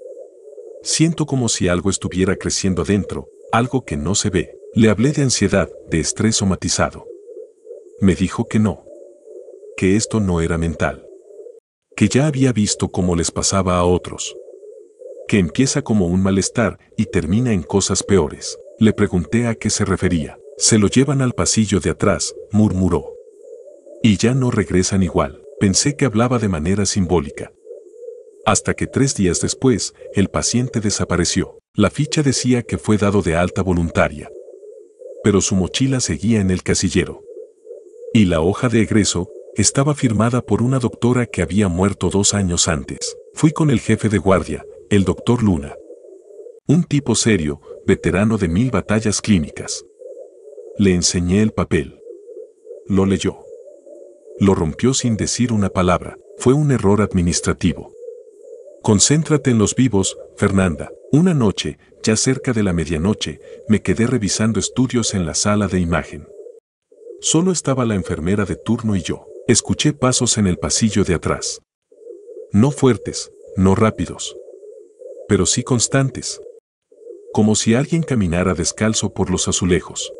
Siento como si algo estuviera creciendo adentro, algo que no se ve. Le hablé de ansiedad, de estrés somatizado. Me dijo que no. Que esto no era mental. Que ya había visto cómo les pasaba a otros. Que empieza como un malestar y termina en cosas peores. Le pregunté a qué se refería. Se lo llevan al pasillo de atrás, murmuró. Y ya no regresan igual. Pensé que hablaba de manera simbólica. Hasta que 3 días después, el paciente desapareció. La ficha decía que fue dado de alta voluntaria. Pero su mochila seguía en el casillero. Y la hoja de egreso estaba firmada por una doctora que había muerto 2 años antes. Fui con el jefe de guardia, el doctor Luna. Un tipo serio, veterano de 1000 batallas clínicas. Le enseñé el papel. Lo leyó. Lo rompió sin decir una palabra. Fue un error administrativo. Concéntrate en los vivos, Fernanda. Una noche, ya cerca de la medianoche, me quedé revisando estudios en la sala de imagen. Solo estaba la enfermera de turno y yo. Escuché pasos en el pasillo de atrás. No fuertes, no rápidos. Pero sí constantes. Como si alguien caminara descalzo por los azulejos.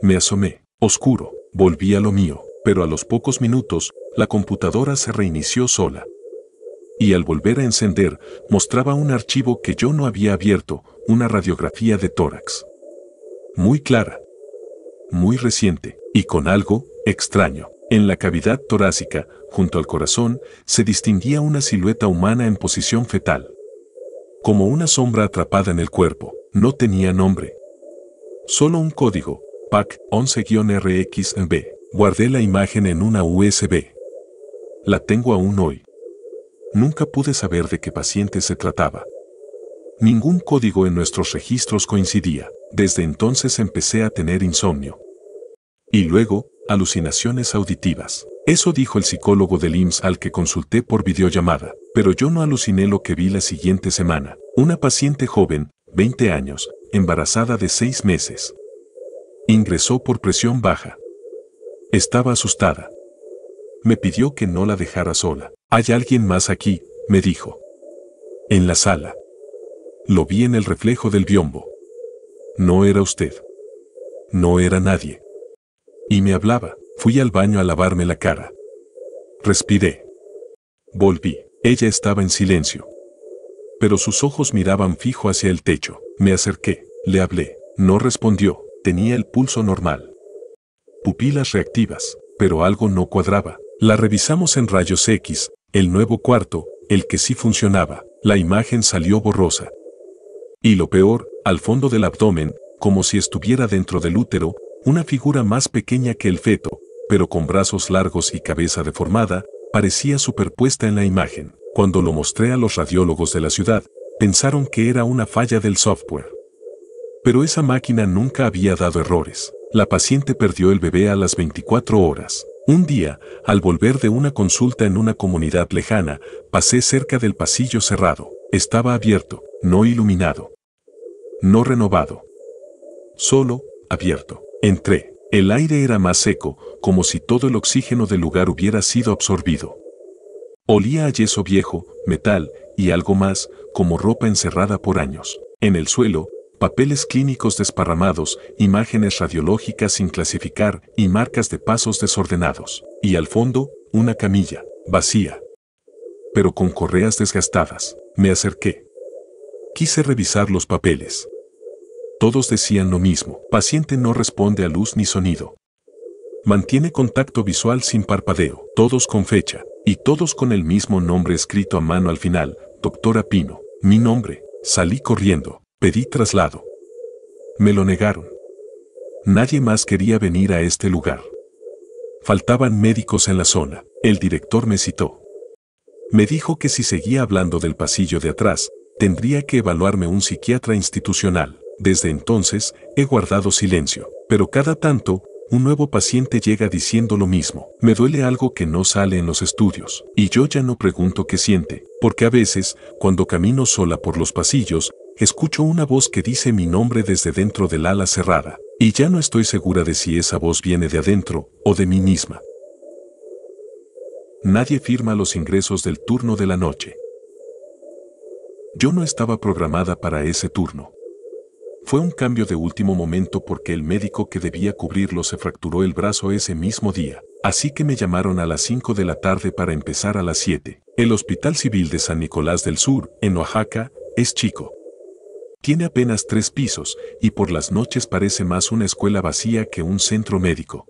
Me asomé. Oscuro. Volví a lo mío. Pero a los pocos minutos, la computadora se reinició sola. Y al volver a encender, mostraba un archivo que yo no había abierto, una radiografía de tórax. Muy clara. Muy reciente, y con algo extraño. En la cavidad torácica, junto al corazón, se distinguía una silueta humana en posición fetal. Como una sombra atrapada en el cuerpo. No tenía nombre. Solo un código, PAC 11-RXB. Guardé la imagen en una USB. La tengo aún hoy. Nunca pude saber de qué paciente se trataba. Ningún código en nuestros registros coincidía. Desde entonces empecé a tener insomnio. Y luego, alucinaciones auditivas. Eso dijo el psicólogo del IMSS al que consulté por videollamada. Pero yo no aluciné lo que vi la siguiente semana. Una paciente joven, 20 años, embarazada de 6 meses. Ingresó por presión baja. Estaba asustada. Me pidió que no la dejara sola. «Hay alguien más aquí», me dijo. En la sala. Lo vi en el reflejo del biombo. No era usted. No era nadie. Y me hablaba. Fui al baño a lavarme la cara. Respiré. Volví. Ella estaba en silencio. Pero sus ojos miraban fijo hacia el techo. Me acerqué. Le hablé. No respondió. Tenía el pulso normal. Pupilas reactivas. Pero algo no cuadraba. La revisamos en rayos X, el nuevo cuarto, el que sí funcionaba. La imagen salió borrosa. Y lo peor, al fondo del abdomen, como si estuviera dentro del útero, una figura más pequeña que el feto, pero con brazos largos y cabeza deformada, parecía superpuesta en la imagen. Cuando lo mostré a los radiólogos de la ciudad, pensaron que era una falla del software. Pero esa máquina nunca había dado errores. La paciente perdió el bebé a las 24 horas. Un día, al volver de una consulta en una comunidad lejana, pasé cerca del pasillo cerrado. Estaba abierto, no iluminado, no renovado. Solo, abierto. Entré. El aire era más seco, como si todo el oxígeno del lugar hubiera sido absorbido. Olía a yeso viejo, metal, y algo más, como ropa encerrada por años. En el suelo, papeles clínicos desparramados, imágenes radiológicas sin clasificar y marcas de pasos desordenados. Y al fondo, una camilla, vacía, pero con correas desgastadas. Me acerqué. Quise revisar los papeles. Todos decían lo mismo. Paciente no responde a luz ni sonido. Mantiene contacto visual sin parpadeo. Todos con fecha. Y todos con el mismo nombre escrito a mano al final. Doctora Pino. Mi nombre. Salí corriendo. Pedí traslado. Me lo negaron. Nadie más quería venir a este lugar. Faltaban médicos en la zona. El director me citó. Me dijo que si seguía hablando del pasillo de atrás, tendría que evaluarme un psiquiatra institucional. Desde entonces, he guardado silencio. Pero cada tanto, un nuevo paciente llega diciendo lo mismo. Me duele algo que no sale en los estudios. Y yo ya no pregunto qué siente, porque a veces, cuando camino sola por los pasillos, escucho una voz que dice mi nombre desde dentro del ala cerrada. Y ya no estoy segura de si esa voz viene de adentro o de mí misma. Nadie firma los ingresos del turno de la noche. Yo no estaba programada para ese turno. Fue un cambio de último momento porque el médico que debía cubrirlo se fracturó el brazo ese mismo día. Así que me llamaron a las 5 de la tarde para empezar a las 7. El Hospital Civil de San Nicolás del Sur, en Oaxaca, es chico. Tiene apenas 3 pisos y por las noches parece más una escuela vacía que un centro médico.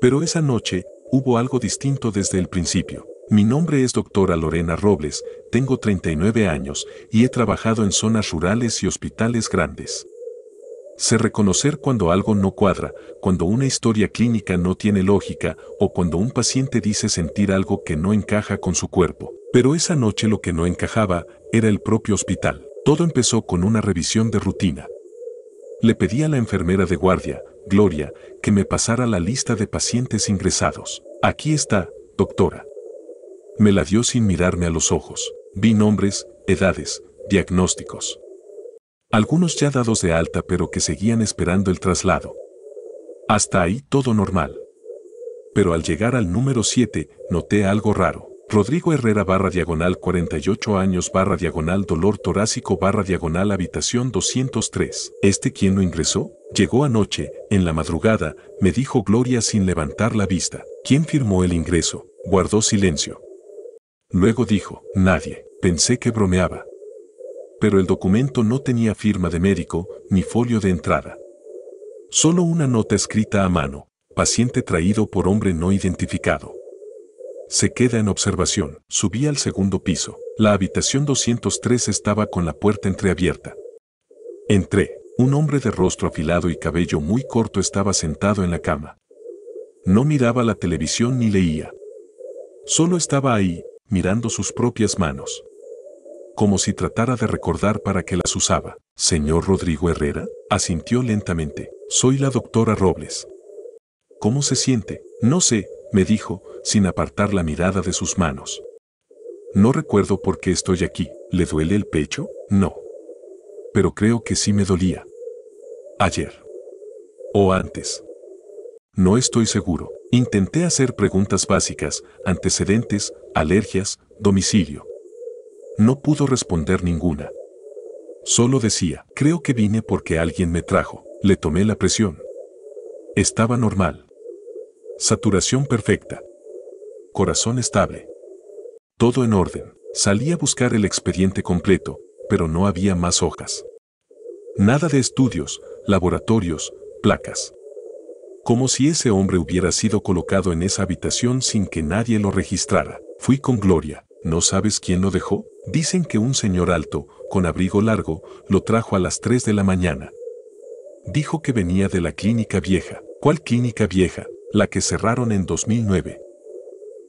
Pero esa noche, hubo algo distinto desde el principio. Mi nombre es doctora Lorena Robles, tengo 39 años y he trabajado en zonas rurales y hospitales grandes. Sé reconocer cuando algo no cuadra, cuando una historia clínica no tiene lógica o cuando un paciente dice sentir algo que no encaja con su cuerpo. Pero esa noche lo que no encajaba era el propio hospital. Todo empezó con una revisión de rutina. Le pedí a la enfermera de guardia, Gloria, que me pasara la lista de pacientes ingresados. Aquí está, doctora. Me la dio sin mirarme a los ojos. Vi nombres, edades, diagnósticos. Algunos ya dados de alta pero que seguían esperando el traslado. Hasta ahí todo normal. Pero al llegar al número 7, noté algo raro. Rodrigo Herrera /diagonal 48 años /diagonal dolor torácico /diagonal habitación 203. ¿Quién lo ingresó? Llegó anoche, en la madrugada, me dijo Gloria sin levantar la vista. ¿Quién firmó el ingreso? Guardó silencio. Luego dijo, nadie. Pensé que bromeaba. Pero el documento no tenía firma de médico, ni folio de entrada. Solo una nota escrita a mano. Paciente traído por hombre no identificado. Se queda en observación. Subí al segundo piso. La habitación 203 estaba con la puerta entreabierta. Entré. Un hombre de rostro afilado y cabello muy corto estaba sentado en la cama. No miraba la televisión ni leía. Solo estaba ahí, mirando sus propias manos. Como si tratara de recordar para qué las usaba. ¿Señor Rodrigo Herrera? Asintió lentamente. Soy la doctora Robles. ¿Cómo se siente? No sé, me dijo, sin apartar la mirada de sus manos. No recuerdo por qué estoy aquí. ¿Le duele el pecho? No. Pero creo que sí me dolía. Ayer. O antes. No estoy seguro. Intenté hacer preguntas básicas, antecedentes, alergias, domicilio. No pudo responder ninguna. Solo decía, creo que vine porque alguien me trajo. Le tomé la presión. Estaba normal. Saturación perfecta. Corazón estable. Todo en orden. Salí a buscar el expediente completo, pero no había más hojas. Nada de estudios, laboratorios, placas. Como si ese hombre hubiera sido colocado en esa habitación sin que nadie lo registrara. Fui con Gloria. ¿No sabes quién lo dejó? Dicen que un señor alto, con abrigo largo, lo trajo a las 3 de la mañana. Dijo que venía de la clínica vieja. ¿Cuál clínica vieja? La que cerraron en 2009.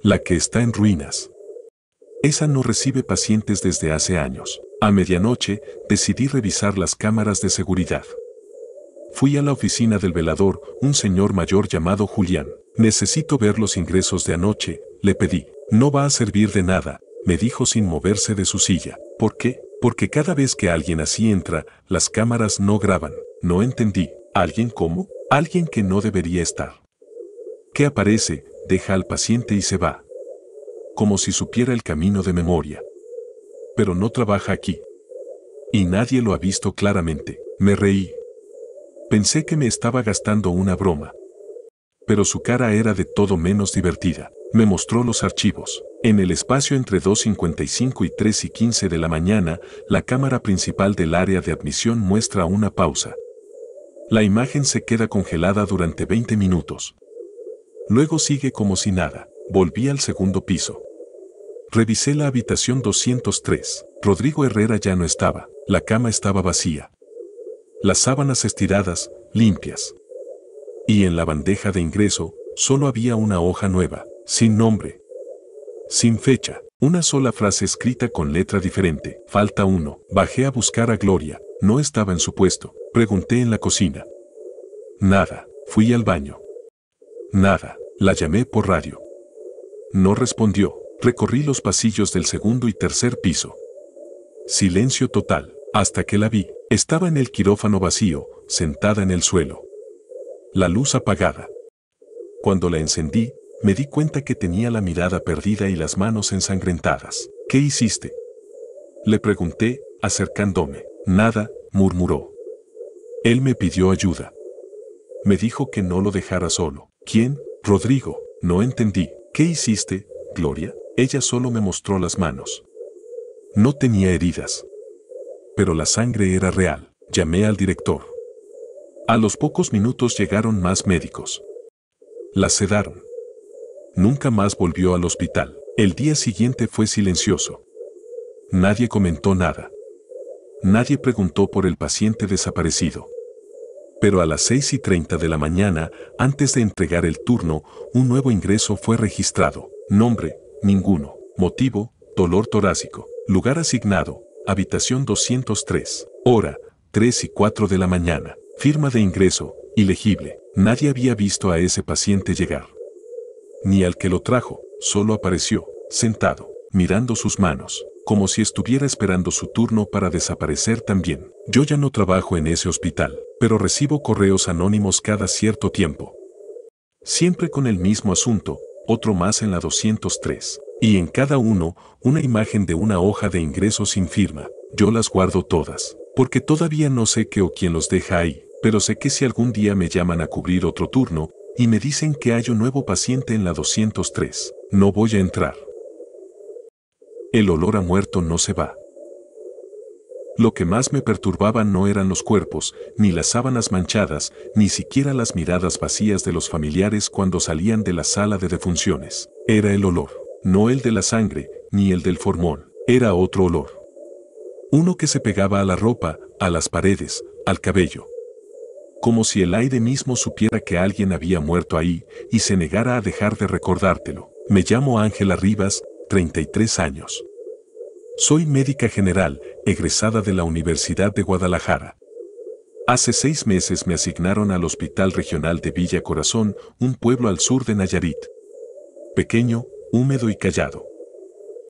La que está en ruinas. Esa no recibe pacientes desde hace años. A medianoche, decidí revisar las cámaras de seguridad. Fui a la oficina del velador, un señor mayor llamado Julián. Necesito ver los ingresos de anoche, le pedí. No va a servir de nada, me dijo sin moverse de su silla. ¿Por qué? Porque cada vez que alguien así entra, las cámaras no graban. No entendí. ¿Alguien cómo? Alguien que no debería estar. Que aparece, deja al paciente y se va. Como si supiera el camino de memoria. Pero no trabaja aquí. Y nadie lo ha visto claramente. Me reí. Pensé que me estaba gastando una broma. Pero su cara era de todo menos divertida. Me mostró los archivos. En el espacio entre 2:55 y 3:15 de la mañana, la cámara principal del área de admisión muestra una pausa. La imagen se queda congelada durante 20 minutos. Luego sigue como si nada. Volví al segundo piso. Revisé la habitación 203. Rodrigo Herrera ya no estaba. La cama estaba vacía. Las sábanas estiradas, limpias. Y en la bandeja de ingreso, solo había una hoja nueva, sin nombre. Sin fecha, una sola frase escrita con letra diferente. Falta uno. Bajé a buscar a Gloria. No estaba en su puesto. Pregunté en la cocina. Nada. Fui al baño. Nada. La llamé por radio. No respondió. Recorrí los pasillos del segundo y tercer piso. Silencio total, hasta que la vi. Estaba en el quirófano vacío, sentada en el suelo. La luz apagada. Cuando la encendí, me di cuenta que tenía la mirada perdida y las manos ensangrentadas. ¿Qué hiciste? Le pregunté, acercándome. Nada, murmuró. Él me pidió ayuda. Me dijo que no lo dejara solo. ¿Quién? Rodrigo. No entendí. ¿Qué hiciste, Gloria? Ella solo me mostró las manos. No tenía heridas. Pero la sangre era real. Llamé al director. A los pocos minutos llegaron más médicos. La sedaron. Nunca más volvió al hospital. El día siguiente fue silencioso. Nadie comentó nada. Nadie preguntó por el paciente desaparecido. Pero a las 6:30 de la mañana, antes de entregar el turno, un nuevo ingreso fue registrado. Nombre, ninguno. Motivo, dolor torácico. Lugar asignado, habitación 203. Hora, 3:04 de la mañana. Firma de ingreso, ilegible. Nadie había visto a ese paciente llegar. Ni al que lo trajo, solo apareció, sentado, mirando sus manos, como si estuviera esperando su turno para desaparecer también. Yo ya no trabajo en ese hospital, pero recibo correos anónimos cada cierto tiempo. Siempre con el mismo asunto, otro más en la 203. Y en cada uno, una imagen de una hoja de ingreso sin firma. Yo las guardo todas, porque todavía no sé qué o quién los deja ahí, pero sé que si algún día me llaman a cubrir otro turno, y me dicen que hay un nuevo paciente en la 203, no voy a entrar. El olor a muerto no se va. Lo que más me perturbaba no eran los cuerpos, ni las sábanas manchadas, ni siquiera las miradas vacías de los familiares cuando salían de la sala de defunciones. Era el olor, no el de la sangre, ni el del formol, era otro olor. Uno que se pegaba a la ropa, a las paredes, al cabello. Como si el aire mismo supiera que alguien había muerto ahí y se negara a dejar de recordártelo. Me llamo Ángela Rivas, 33 años. Soy médica general, egresada de la Universidad de Guadalajara. Hace 6 meses me asignaron al Hospital Regional de Villa Corazón, un pueblo al sur de Nayarit. Pequeño, húmedo y callado.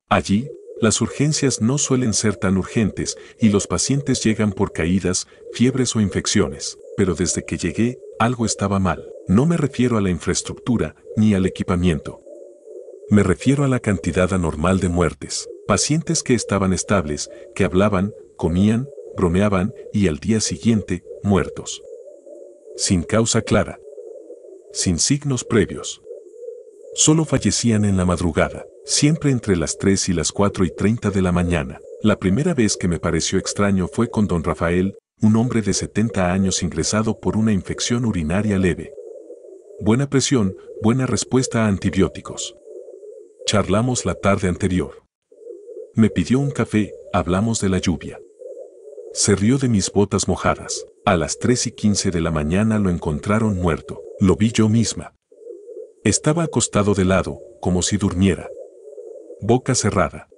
Allí, las urgencias no suelen ser tan urgentes y los pacientes llegan por caídas, fiebres o infecciones. Pero desde que llegué, algo estaba mal. No me refiero a la infraestructura ni al equipamiento. Me refiero a la cantidad anormal de muertes. Pacientes que estaban estables, que hablaban, comían, bromeaban y al día siguiente, muertos. Sin causa clara. Sin signos previos. Solo fallecían en la madrugada, siempre entre las 3 y las 4:30 de la mañana. La primera vez que me pareció extraño fue con don Rafael, un hombre de 70 años ingresado por una infección urinaria leve. Buena presión, buena respuesta a antibióticos. Charlamos la tarde anterior. Me pidió un café, hablamos de la lluvia. Se rió de mis botas mojadas. A las 3:15 de la mañana lo encontraron muerto. Lo vi yo misma. Estaba acostado de lado, como si durmiera. Boca cerrada.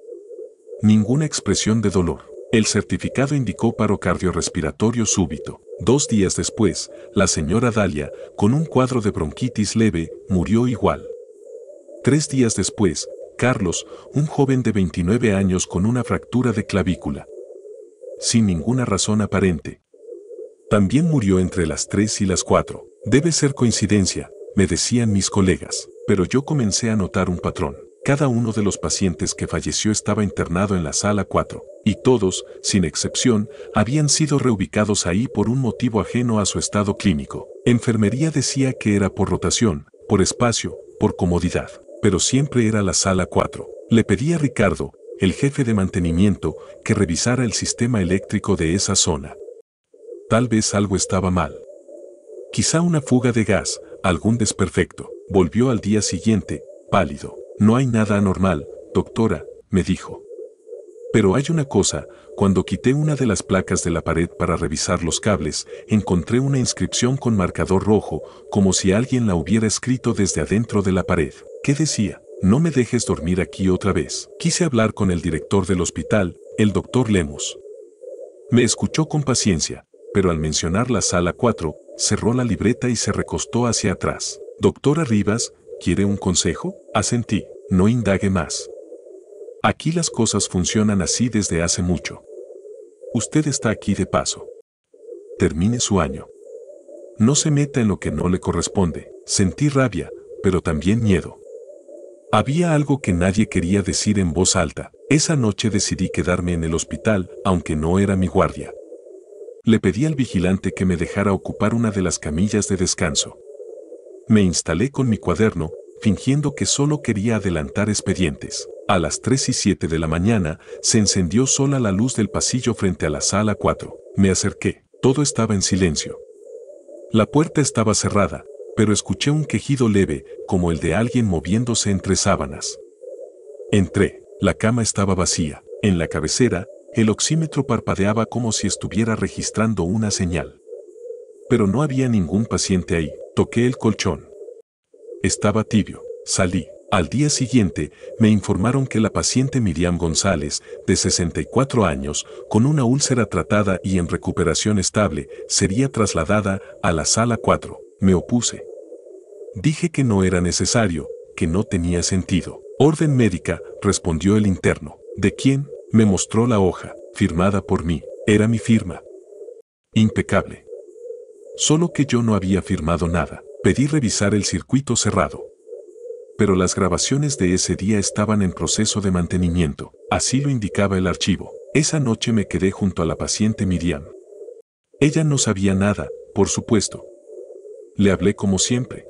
Ninguna expresión de dolor. El certificado indicó paro cardiorrespiratorio súbito. 2 días después, la señora Dalia, con un cuadro de bronquitis leve, murió igual. 3 días después, Carlos, un joven de 29 años con una fractura de clavícula. Sin ninguna razón aparente. También murió entre las 3 y las 4. Debe ser coincidencia, me decían mis colegas, pero yo comencé a notar un patrón. Cada uno de los pacientes que falleció estaba internado en la sala 4, y todos, sin excepción, habían sido reubicados ahí por un motivo ajeno a su estado clínico. Enfermería decía que era por rotación, por espacio, por comodidad, pero siempre era la sala 4. Le pedí a Ricardo, el jefe de mantenimiento, que revisara el sistema eléctrico de esa zona. Tal vez algo estaba mal. Quizá una fuga de gas, algún desperfecto. Volvió al día siguiente, pálido. No hay nada anormal, doctora, me dijo. Pero hay una cosa, cuando quité una de las placas de la pared para revisar los cables, encontré una inscripción con marcador rojo, como si alguien la hubiera escrito desde adentro de la pared. ¿Qué decía? No me dejes dormir aquí otra vez. Quise hablar con el director del hospital, el doctor Lemos. Me escuchó con paciencia, pero al mencionar la sala 4, cerró la libreta y se recostó hacia atrás. Doctora Rivas, ¿quiere un consejo? Asentí, no indague más. Aquí las cosas funcionan así desde hace mucho. Usted está aquí de paso. Termine su año. No se meta en lo que no le corresponde. Sentí rabia, pero también miedo. Había algo que nadie quería decir en voz alta. Esa noche decidí quedarme en el hospital, aunque no era mi guardia. Le pedí al vigilante que me dejara ocupar una de las camillas de descanso. Me instalé con mi cuaderno, fingiendo que solo quería adelantar expedientes. A las 3 y 7 de la mañana, se encendió sola la luz del pasillo frente a la sala 4. Me acerqué. Todo estaba en silencio. La puerta estaba cerrada, pero escuché un quejido leve, como el de alguien moviéndose entre sábanas. Entré. La cama estaba vacía. En la cabecera, el oxímetro parpadeaba como si estuviera registrando una señal. Pero no había ningún paciente ahí. Toqué el colchón. Estaba tibio. Salí. Al día siguiente, me informaron que la paciente Miriam González, de 64 años, con una úlcera tratada y en recuperación estable, sería trasladada a la sala 4. Me opuse. Dije que no era necesario, que no tenía sentido. Orden médica, respondió el interno. ¿De quién? Me mostró la hoja, firmada por mí. Era mi firma. Impecable. Solo que yo no había firmado nada. Pedí revisar el circuito cerrado. Pero las grabaciones de ese día estaban en proceso de mantenimiento. Así lo indicaba el archivo. Esa noche me quedé junto a la paciente Miriam. Ella no sabía nada, por supuesto. Le hablé como siempre.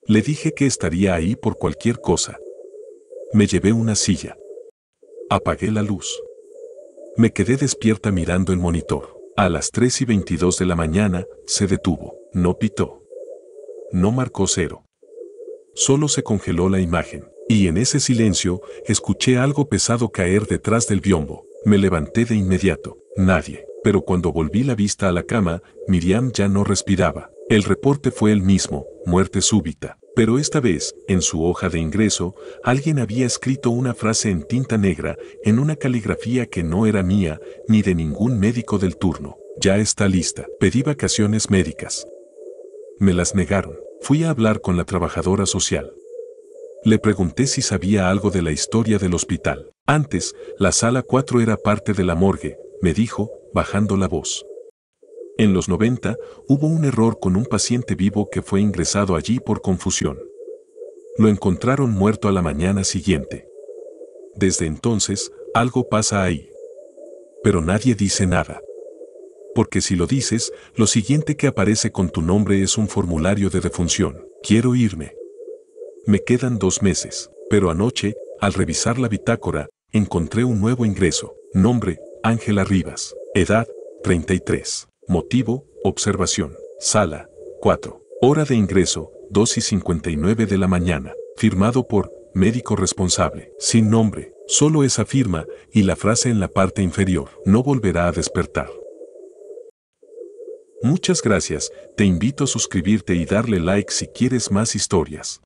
Le dije que estaría ahí por cualquier cosa. Me llevé una silla. Apagué la luz. Me quedé despierta mirando el monitor. A las 3 y 22 de la mañana, se detuvo. No pitó. No marcó cero. Solo se congeló la imagen. Y en ese silencio, escuché algo pesado caer detrás del biombo. Me levanté de inmediato. Nadie. Pero cuando volví la vista a la cama, Miriam ya no respiraba. El reporte fue el mismo, muerte súbita. Pero esta vez, en su hoja de ingreso, alguien había escrito una frase en tinta negra, en una caligrafía que no era mía, ni de ningún médico del turno. Ya está lista. Pedí vacaciones médicas. Me las negaron. Fui a hablar con la trabajadora social. Le pregunté si sabía algo de la historia del hospital. Antes, la sala 4 era parte de la morgue, me dijo, bajando la voz. En los 90, hubo un error con un paciente vivo que fue ingresado allí por confusión. Lo encontraron muerto a la mañana siguiente. Desde entonces, algo pasa ahí. Pero nadie dice nada. Porque si lo dices, lo siguiente que aparece con tu nombre es un formulario de defunción. Quiero irme. Me quedan 2 meses, pero anoche, al revisar la bitácora, encontré un nuevo ingreso. Nombre, Ángela Rivas. Edad, 33. Motivo, observación. Sala, 4. Hora de ingreso, 2 y 59 de la mañana. Firmado por, médico responsable. Sin nombre, solo esa firma y la frase en la parte inferior. No volverá a despertar. Muchas gracias, te invito a suscribirte y darle like si quieres más historias.